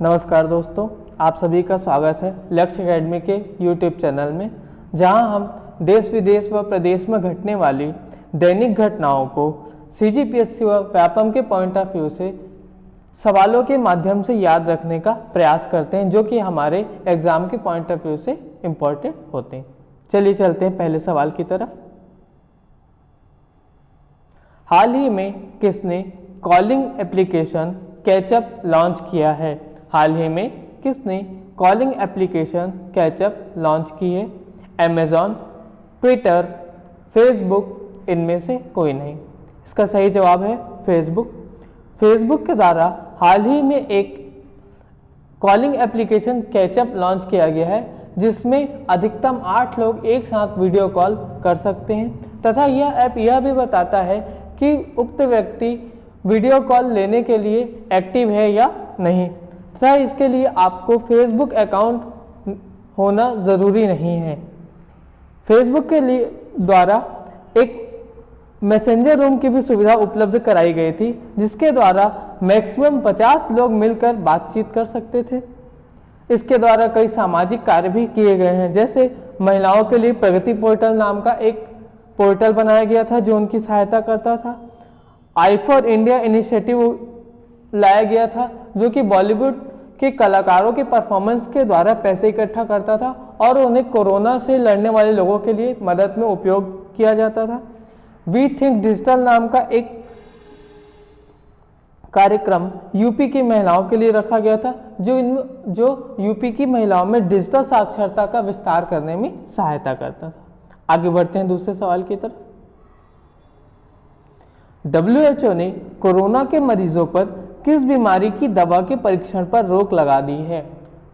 नमस्कार दोस्तों, आप सभी का स्वागत है लक्ष्य एकेडमी के YouTube चैनल में, जहां हम देश विदेश व प्रदेश में घटने वाली दैनिक घटनाओं को CGPSC व व्यापम के पॉइंट ऑफ व्यू से सवालों के माध्यम से याद रखने का प्रयास करते हैं, जो कि हमारे एग्जाम के पॉइंट ऑफ व्यू से इम्पोर्टेंट होते हैं। चलिए चलते हैं पहले सवाल की तरफ। हाल ही में किसने कॉलिंग एप्लीकेशन कैचअप लॉन्च किया है? हाल ही में किसने कॉलिंग एप्लीकेशन कैचअप लॉन्च की है? अमेज़ॉन, ट्विटर, फेसबुक, इनमें से कोई नहीं। इसका सही जवाब है फेसबुक। फेसबुक के द्वारा हाल ही में एक कॉलिंग एप्लीकेशन कैचअप लॉन्च किया गया है, जिसमें अधिकतम 8 लोग एक साथ वीडियो कॉल कर सकते हैं, तथा यह ऐप यह भी बताता है कि उक्त व्यक्ति वीडियो कॉल लेने के लिए एक्टिव है या नहीं, तथा इसके लिए आपको फेसबुक अकाउंट होना ज़रूरी नहीं है। फेसबुक के लिए द्वारा एक मैसेंजर रूम की भी सुविधा उपलब्ध कराई गई थी, जिसके द्वारा मैक्सिमम 50 लोग मिलकर बातचीत कर सकते थे। इसके द्वारा कई सामाजिक कार्य भी किए गए हैं, जैसे महिलाओं के लिए प्रगति पोर्टल नाम का एक पोर्टल बनाया गया था जो उनकी सहायता करता था। आई फॉर इंडिया इनिशिएटिव लाया गया था, जो कि बॉलीवुड के कलाकारों के परफॉर्मेंस के द्वारा पैसे इकट्ठा करता था और उन्हें कोरोना से लड़ने वाले लोगों के लिए मदद में उपयोग किया जाता था। वी थिंक डिजिटल नाम का एक कार्यक्रम यूपी की महिलाओं के लिए रखा गया था, जो यूपी की महिलाओं में डिजिटल साक्षरता का विस्तार करने में सहायता करता था। आगे बढ़ते हैं दूसरे सवाल की तरफ। WHO ने कोरोना के मरीजों पर किस बीमारी की दवा के परीक्षण पर रोक लगा दी है?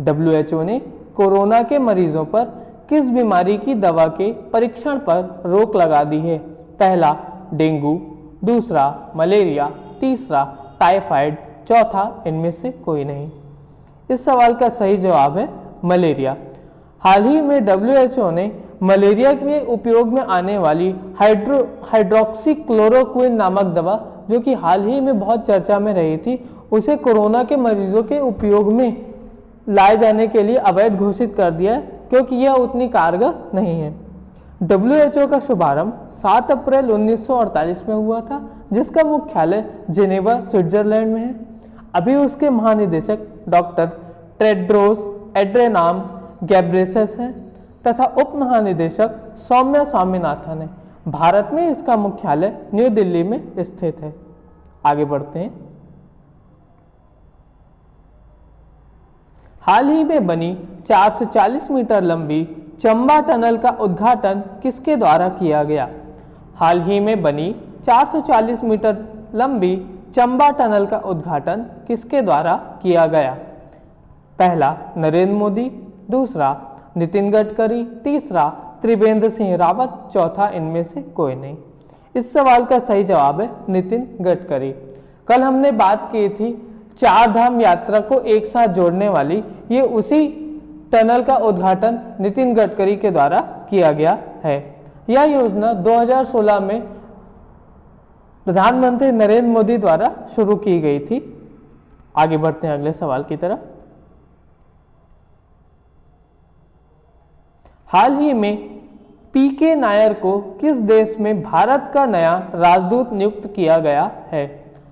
WHO ने कोरोना के मरीजों पर किस बीमारी की दवा के परीक्षण पर रोक लगा दी है? पहला डेंगू, दूसरा मलेरिया, तीसरा टाइफाइड, चौथा इनमें से कोई नहीं। इस सवाल का सही जवाब है मलेरिया। हाल ही में WHO ने मलेरिया के उपयोग में आने वाली हाइड्रोक्सी क्लोरोक्विन नामक दवा, जो कि हाल ही में बहुत चर्चा में रही थी, उसे कोरोना के मरीजों के उपयोग में लाए जाने के लिए अवैध घोषित कर दिया है, क्योंकि यह उतनी कारगर नहीं है। WHO का शुभारंभ 7 अप्रैल 1948 में हुआ था, जिसका मुख्यालय जेनेवा, स्विट्जरलैंड में है। अभी उसके महानिदेशक डॉक्टर टेड्रोस एड्रेनाम गैब्रेसस हैं, तथा उप महानिदेशक सौम्या स्वामीनाथन है। भारत में इसका मुख्यालय न्यू दिल्ली में स्थित है। आगे बढ़ते हैं। हाल ही में बनी 440 मीटर लंबी चंबा टनल का उद्घाटन किसके द्वारा किया गया? हाल ही में बनी 440 मीटर लंबी चंबा टनल का उद्घाटन किसके द्वारा किया गया? पहला नरेंद्र मोदी, दूसरा नितिन गडकरी, तीसरा त्रिवेंद्र सिंह रावत, चौथा इनमें से कोई नहीं। इस सवाल का सही जवाब है नितिन गडकरी। कल हमने बात की थी 4 धाम यात्रा को एक साथ जोड़ने वाली, ये उसी टनल का उद्घाटन नितिन गडकरी के द्वारा किया गया है। यह योजना 2016 में प्रधानमंत्री नरेंद्र मोदी द्वारा शुरू की गई थी। आगे बढ़ते हैं अगले सवाल की तरफ। हाल ही में PK नायर को किस देश में भारत का नया राजदूत नियुक्त किया गया है?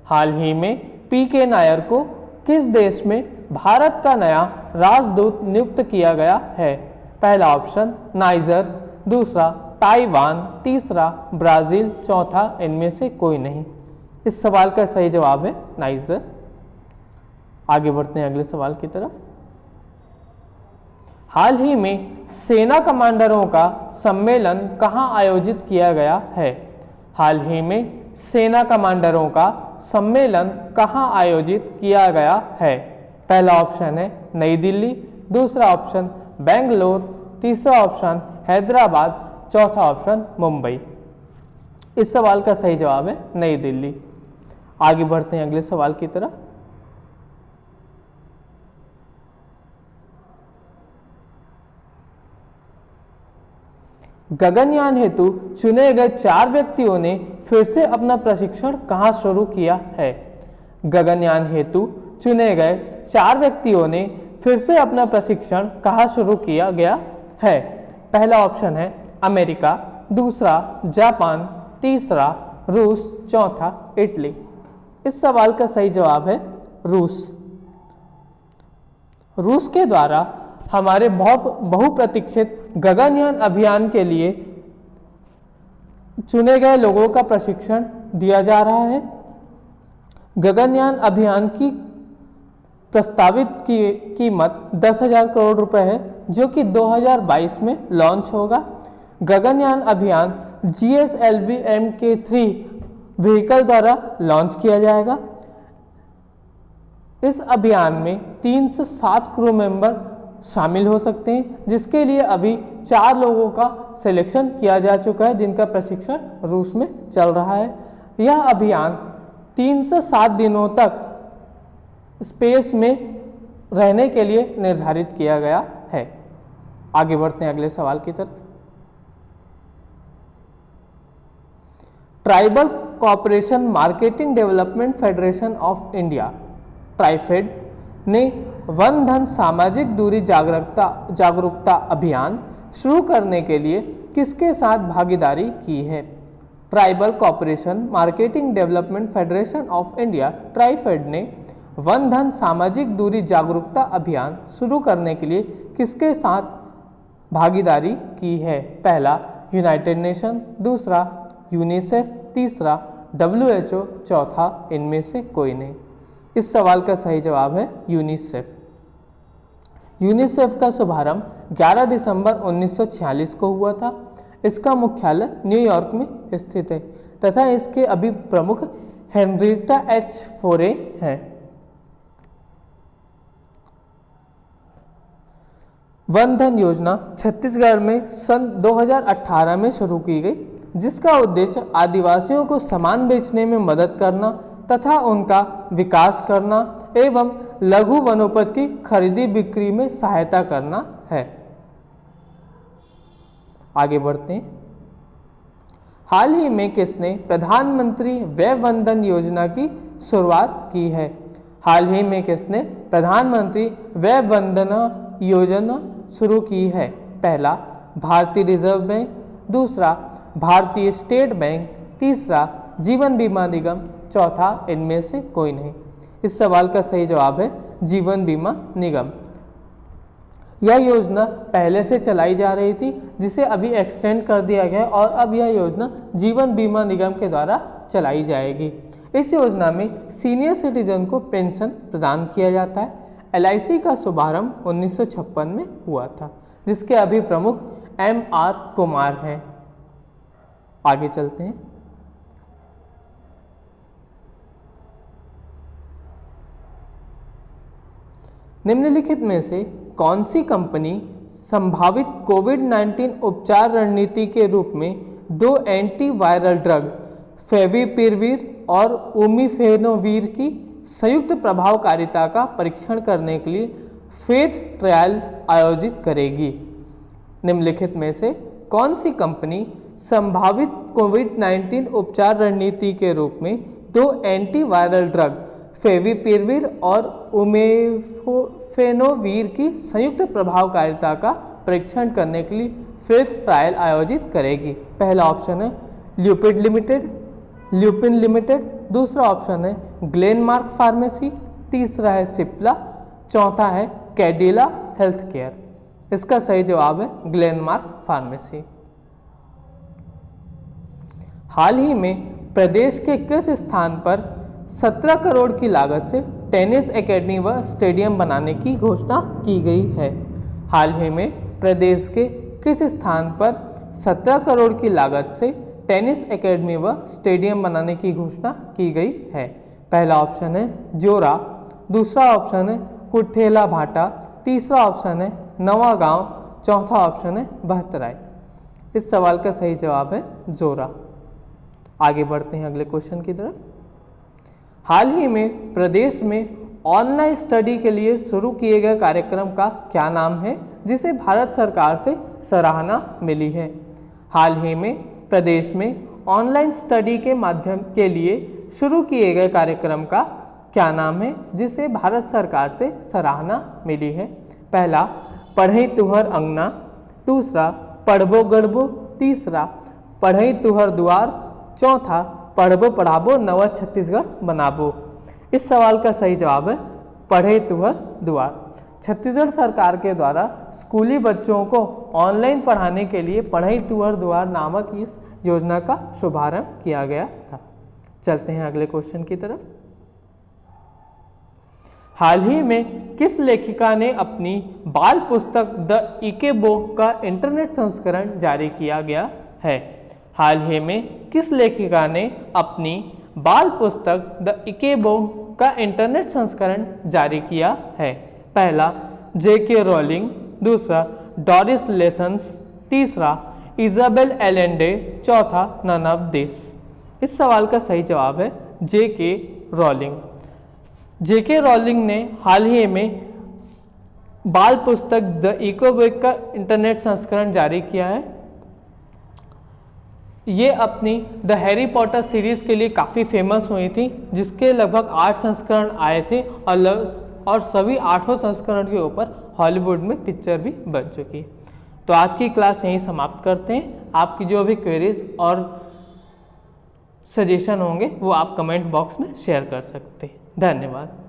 हाल ही में PK नायर को किस देश में भारत का नया राजदूत नियुक्त किया गया है? पहला ऑप्शन नाइजर, दूसरा ताइवान, तीसरा ब्राजील, चौथा इनमें से कोई नहीं। इस सवाल का सही जवाब है नाइजर। आगे बढ़ते हैं अगले सवाल की तरफ। हाल ही में सेना कमांडरों का सम्मेलन कहां आयोजित किया गया है? हाल ही में सेना कमांडरों का सम्मेलन कहां आयोजित किया गया है? पहला ऑप्शन है नई दिल्ली, दूसरा ऑप्शन बेंगलोर, तीसरा ऑप्शन हैदराबाद, चौथा ऑप्शन मुंबई। इस सवाल का सही जवाब है नई दिल्ली। आगे बढ़ते हैं अगले सवाल की तरफ। गगनयान हेतु चुने गए 4 व्यक्तियों ने फिर से अपना प्रशिक्षण कहां शुरू किया है? गगनयान हेतु चुने गए 4 व्यक्तियों ने फिर से अपना प्रशिक्षण कहाँ शुरू किया गया है? पहला ऑप्शन है अमेरिका, दूसरा जापान, तीसरा रूस, चौथा इटली। इस सवाल का सही जवाब है रूस। रूस के द्वारा हमारे बहुप्रतीक्षित गगनयान अभियान के लिए चुने गए लोगों का प्रशिक्षण दिया जा रहा है। गगनयान अभियान की प्रस्तावित कीमत 10,000 करोड़ रुपए है, जो कि 2022 में लॉन्च होगा। गगनयान अभियान GSLV Mk3 व्हीकल द्वारा लॉन्च किया जाएगा। इस अभियान में 3 से 7 क्रू मेंबर शामिल हो सकते हैं, जिसके लिए अभी 4 लोगों का सिलेक्शन किया जा चुका है, जिनका प्रशिक्षण रूस में चल रहा है। यह अभियान 3 से 7 दिनों तक स्पेस में रहने के लिए निर्धारित किया गया है। आगे बढ़ते हैं अगले सवाल की तरफ। Tribal cooperation marketing development federation of India TRIFED ने वन धन सामाजिक दूरी जागरूकता अभियान शुरू करने के लिए किसके साथ भागीदारी की है? Tribal cooperation marketing development federation of India TRIFED ने वन धन सामाजिक दूरी जागरूकता अभियान शुरू करने के लिए किसके साथ भागीदारी की है? पहला यूनाइटेड नेशन, दूसरा यूनिसेफ, तीसरा WHO, चौथा इनमें से कोई नहीं। इस सवाल का सही जवाब है यूनिसेफ। यूनिसेफ का शुभारंभ 11 दिसंबर 1946 को हुआ था। इसका मुख्यालय न्यूयॉर्क में स्थित है तथा इसके अभी प्रमुख हेनरिटा H. फोरे हैं। वन धन योजना छत्तीसगढ़ में सन 2018 में शुरू की गई, जिसका उद्देश्य आदिवासियों को सामान बेचने में मदद करना तथा उनका विकास करना एवं लघु वनोपज की खरीदी बिक्री में सहायता करना है। आगे बढ़ते हैं। हाल ही में किसने प्रधानमंत्री वय वंदन योजना की शुरुआत की है? हाल ही में किसने प्रधानमंत्री वय वंदना योजना शुरू की है? पहला भारतीय रिजर्व बैंक, दूसरा भारतीय स्टेट बैंक, तीसरा जीवन बीमा निगम, चौथा इनमें से कोई नहीं। इस सवाल का सही जवाब है जीवन बीमा निगम। यह योजना पहले से चलाई जा रही थी, जिसे अभी एक्सटेंड कर दिया गया और अब यह योजना जीवन बीमा निगम के द्वारा चलाई जाएगी। इस योजना में सीनियर सिटीजन को पेंशन प्रदान किया जाता है। LIC का शुभारंभ 1956 में हुआ था, जिसके अभी प्रमुख MR कुमार हैं। आगे चलते हैं। निम्नलिखित में से कौन सी कंपनी संभावित कोविड-19 उपचार रणनीति के रूप में 2 एंटीवायरल ड्रग फेविपिरवीर और उमिफेनोवीर की संयुक्त प्रभावकारिता का परीक्षण करने के लिए फेज ट्रायल आयोजित करेगी? निम्नलिखित में से कौन सी कंपनी संभावित कोविड-19 उपचार रणनीति के रूप में 2 एंटीवायरल ड्रग फेविपिरवीर और उमिफेनोवीर की संयुक्त प्रभावकारिता का परीक्षण करने के लिए फेज ट्रायल आयोजित करेगी? पहला ऑप्शन है ल्यूपिन लिमिटेड, दूसरा ऑप्शन है ग्लेनमार्क फार्मेसी, तीसरा है सिप्ला, चौथा है कैडिला हेल्थ केयर। इसका सही जवाब है ग्लेनमार्क फार्मेसी। हाल ही में प्रदेश के किस स्थान पर 17 करोड़ की लागत से टेनिस एकेडमी व स्टेडियम बनाने की घोषणा की गई है? हाल ही में प्रदेश के किस स्थान पर 17 करोड़ की लागत से टेनिस एकेडमी व स्टेडियम बनाने की घोषणा की गई है? पहला ऑप्शन है जोरा, दूसरा ऑप्शन है कुठेला भाटा, तीसरा ऑप्शन है नवागांव, चौथा ऑप्शन है बहतराई। इस सवाल का सही जवाब है जोरा। आगे बढ़ते हैं अगले क्वेश्चन की तरफ। हाल ही में प्रदेश में ऑनलाइन स्टडी के लिए शुरू किए गए कार्यक्रम का क्या नाम है, जिसे भारत सरकार से सराहना मिली है? हाल ही में प्रदेश में ऑनलाइन स्टडी के माध्यम के लिए शुरू किए गए कार्यक्रम का क्या नाम है जिसे भारत सरकार से सराहना मिली है? पहला पढ़ई तुहर अंगना, दूसरा पढ़बो गढ़बो, तीसरा पढ़ई तुहर दुआर, चौथा पढ़बो पढ़ाबो नवा छत्तीसगढ़ बनाबो। इस सवाल का सही जवाब है पढ़ई तुहर दुआर। छत्तीसगढ़ सरकार के द्वारा स्कूली बच्चों को ऑनलाइन पढ़ाने के लिए पढ़ई तुहर दुआर नामक इस योजना का शुभारंभ किया गया था। चलते हैं अगले क्वेश्चन की तरफ। हाल ही में किस लेखिका ने अपनी बाल पुस्तक द इके बुक का इंटरनेट संस्करण जारी किया गया है? हाल ही में किस लेखिका ने अपनी बाल पुस्तक द इके बुक का इंटरनेट संस्करण जारी किया है? पहला J.K. रॉलिंग, दूसरा डोरिस लेसन्स, तीसरा इजाबेल एलेंडे, चौथा नन ऑफ दिस। इस सवाल का सही जवाब है J.K. रॉलिंग। J.K. रॉलिंग ने हाल ही में बाल पुस्तक द इको बुक का इंटरनेट संस्करण जारी किया है। ये अपनी द हैरी पॉटर सीरीज के लिए काफ़ी फेमस हुई थी, जिसके लगभग 8 संस्करण आए थे और सभी 8 संस्करण के ऊपर हॉलीवुड में पिक्चर भी बन चुकी है। तो आज की क्लास यहीं समाप्त करते हैं। आपकी जो भी क्वेरीज और सजेशन होंगे वो आप कमेंट बॉक्स में शेयर कर सकते हैं। धन्यवाद।